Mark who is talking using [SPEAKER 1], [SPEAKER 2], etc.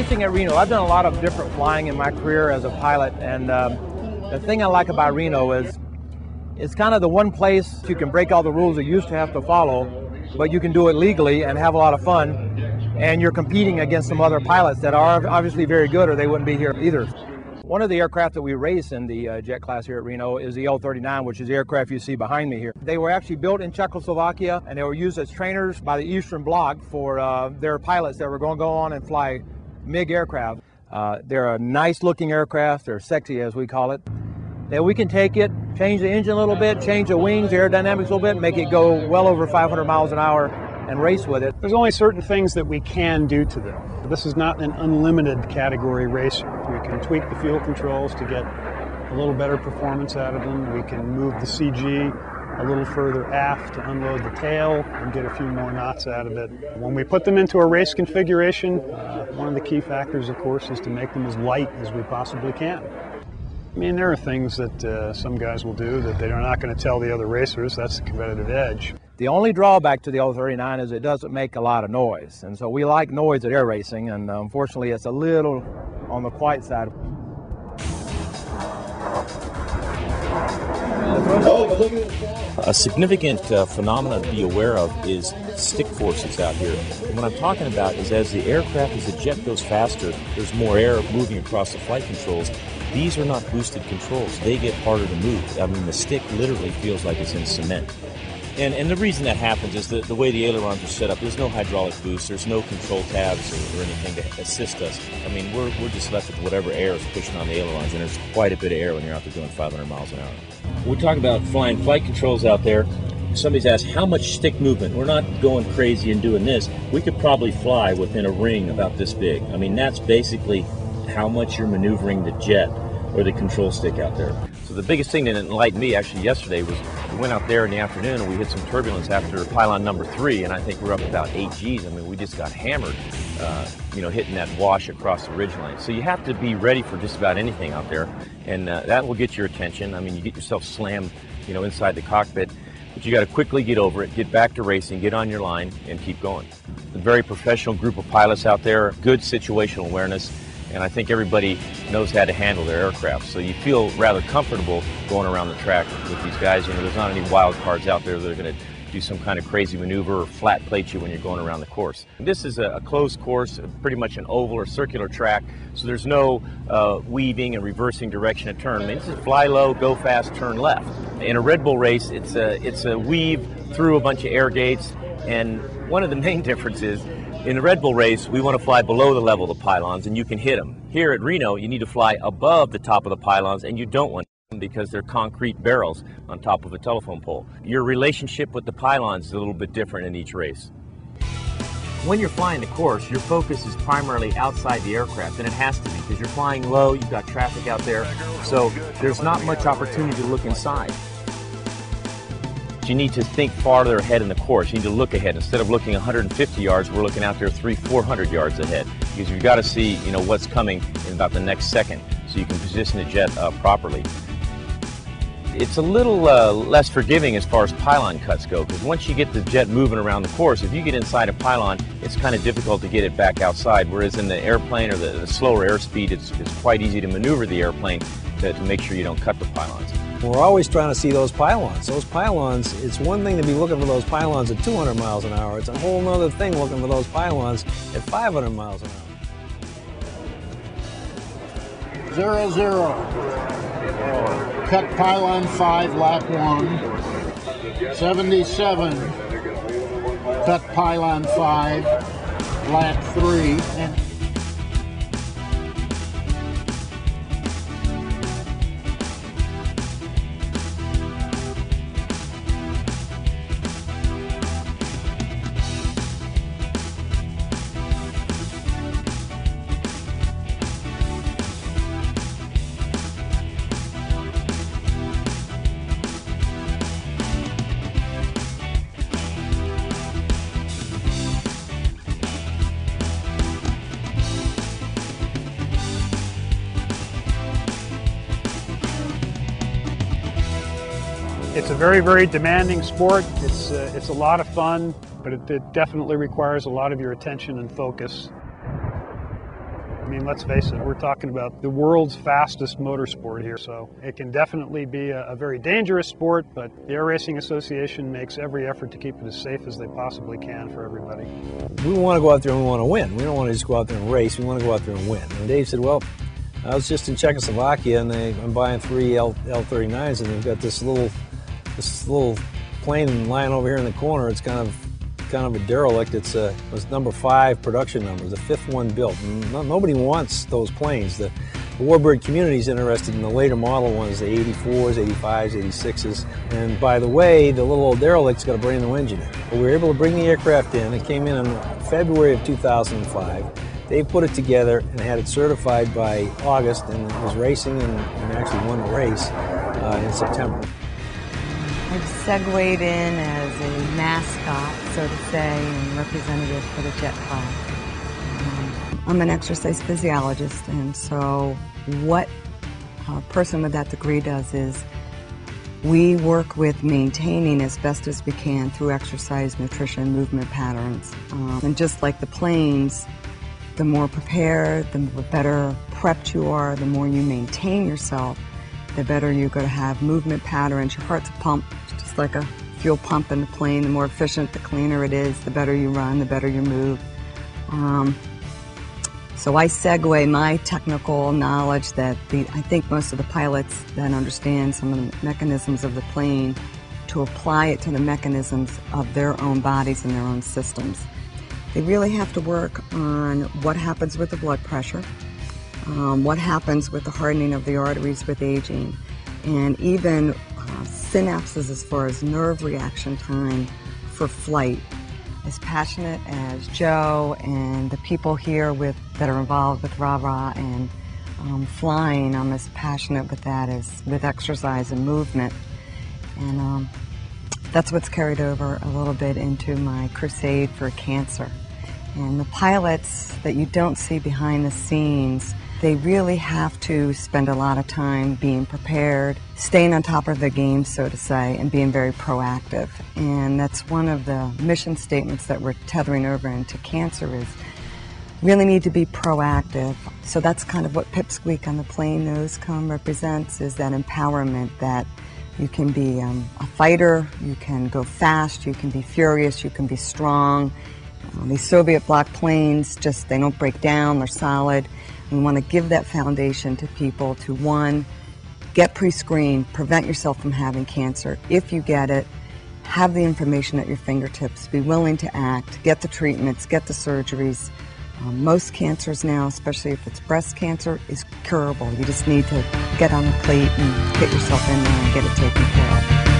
[SPEAKER 1] racing at Reno, I've done a lot of different flying in my career as a pilot, and the thing I like about Reno is it's kind of the one place you can break all the rules you used to have to follow, but you can do it legally and have a lot of fun, and you're competing against some other pilots that are obviously very good or they wouldn't be here either. One of the aircraft that we race in the jet class here at Reno is the L-39, which is the aircraft you see behind me here. They were actually built in Czechoslovakia, and they were used as trainers by the Eastern Bloc for their pilots that were going to go on and fly MiG aircraft. They're a nice-looking aircraft. They're sexy, as we call it. That we can take it, change the engine a little bit, change the wings, aerodynamics a little bit, make it go well over 500 miles an hour and race with it.
[SPEAKER 2] There's only certain things that we can do to them. This is not an unlimited category racer. We can tweak the fuel controls to get a little better performance out of them. We can move the CG a little further aft to unload the tail and get a few more knots out of it. When we put them into a race configuration, one of the key factors, of course, is to make them as light as we possibly can. I mean, there are things that some guys will do that they're not going to tell the other racers. That's the competitive edge.
[SPEAKER 1] The only drawback to the L-39 is it doesn't make a lot of noise. And so we like noise at air racing, and unfortunately it's a little on the quiet side.
[SPEAKER 3] A significant phenomenon to be aware of is stick forces out here. And what I'm talking about is as the aircraft, as the jet goes faster, there's more air moving across the flight controls. These are not boosted controls. They get harder to move. I mean, the stick literally feels like it's in cement. And the reason that happens is the way the ailerons are set up. There's no hydraulic boost. There's no control tabs or anything to assist us. I mean, we're just left with whatever air is pushing on the ailerons, and there's quite a bit of air when you're out there doing 500 miles an hour. We're talking about flying flight controls out there. Somebody's asked, how much stick movement? We're not going crazy and doing this. We could probably fly within a ring about this big. I mean, that's basically how much you're maneuvering the jet or the control stick out there. So the biggest thing that enlightened me actually yesterday was we went out there in the afternoon and we hit some turbulence after pylon number 3, and I think we're up about 8 Gs. I mean, we just got hammered, hitting that wash across the ridgeline. So you have to be ready for just about anything out there, and that will get your attention. I mean, you get yourself slammed, inside the cockpit, but you got to quickly get over it, get back to racing, get on your line, and keep going. A very professional group of pilots out there, good situational awareness, and I think everybody knows how to handle their aircraft. So you feel rather comfortable going around the track with these guys. There's not any wild cards out there that are going to do some kind of crazy maneuver or flat plate you when you're going around the course. This is a closed course, pretty much an oval or circular track, so there's no weaving and reversing direction of turn. I mean, this is fly low, go fast, turn left. In a Red Bull race, it's a weave through a bunch of air gates, and one of the main differences in the Red Bull race, we want to fly below the level of the pylons, and you can hit them. Here at Reno, you need to fly above the top of the pylons, and you don't want them because they're concrete barrels on top of a telephone pole. Your relationship with the pylons is a little bit different in each race. When you're flying the course, your focus is primarily outside the aircraft, and it has to be because you're flying low, you've got traffic out there, so there's not much opportunity to look inside. You need to think farther ahead in the course. You need to look ahead. Instead of looking 150 yards, we're looking out there 300-400 yards ahead, because you've got to see what's coming in about the next second so you can position the jet properly. It's a little less forgiving as far as pylon cuts go, because once you get the jet moving around the course, if you get inside a pylon, it's kind of difficult to get it back outside, whereas in the airplane or the slower airspeed, it's quite easy to maneuver the airplane to make sure you don't cut the pylons.
[SPEAKER 4] We're always trying to see those pylons. Those pylons, it's one thing to be looking for those pylons at 200 miles an hour. It's a whole other thing looking for those pylons at 500 miles an hour.
[SPEAKER 5] 0-0. Cut pylon 5, lap 1. 77. Cut pylon 5, lap 3.
[SPEAKER 2] It's a very, very demanding sport. It's a lot of fun, but it definitely requires a lot of your attention and focus. I mean, let's face it, we're talking about the world's fastest motorsport here, so it can definitely be a very dangerous sport, but the Air Racing Association makes every effort to keep it as safe as they possibly can for everybody.
[SPEAKER 4] We want to go out there and we want to win. We don't want to just go out there and race. We want to go out there and win. And Dave said, well, I was just in Czechoslovakia and I'm buying 3 L39s and they've got this little plane lying over here in the corner. It's kind of a derelict. It was number 5 production number, the 5th one built. And nobody wants those planes. The Warbird community is interested in the later model ones, the 84s, 85s, 86s. And by the way, the little old derelict's got a brand new engine in it. But we were able to bring the aircraft in. It came in February of 2005. They put it together and had it certified by August, and it was racing and actually won the race in September.
[SPEAKER 6] I've segued in as a mascot, so to say, and representative for the jet class. I'm an exercise physiologist, and so what a person with that degree does is we work with maintaining as best as we can through exercise, nutrition, movement patterns. And just like the planes, the more prepared, the better prepped you are, the more you maintain yourself, the better you're going to have movement patterns. Your heart's a pump, just like a fuel pump in the plane. The more efficient, the cleaner it is, the better you run, the better you move. So I segue my technical knowledge that I think most of the pilots then understand some of the mechanisms of the plane to apply it to the mechanisms of their own bodies and their own systems. They really have to work on what happens with the blood pressure, what happens with the hardening of the arteries with aging, and even synapses as far as nerve reaction time for flight. As passionate as Joe and the people here that are involved with rah-rah and flying, I'm as passionate with that as with exercise and movement. And that's what's carried over a little bit into my crusade for cancer. And the pilots that you don't see behind the scenes, they really have to spend a lot of time being prepared, staying on top of their game, so to say, and being very proactive. And that's one of the mission statements that we're tethering over into cancer is really need to be proactive. So that's kind of what Pipsqueak on the plane nose cone represents, is that empowerment that you can be a fighter, you can go fast, you can be furious, you can be strong. These Soviet bloc planes, they don't break down, they're solid. We want to give that foundation to people to, one, get pre-screened, prevent yourself from having cancer. If you get it, have the information at your fingertips, be willing to act, get the treatments, get the surgeries. Most cancers now, especially if it's breast cancer, is curable. You just need to get on the plate and get yourself in there and get it taken care of.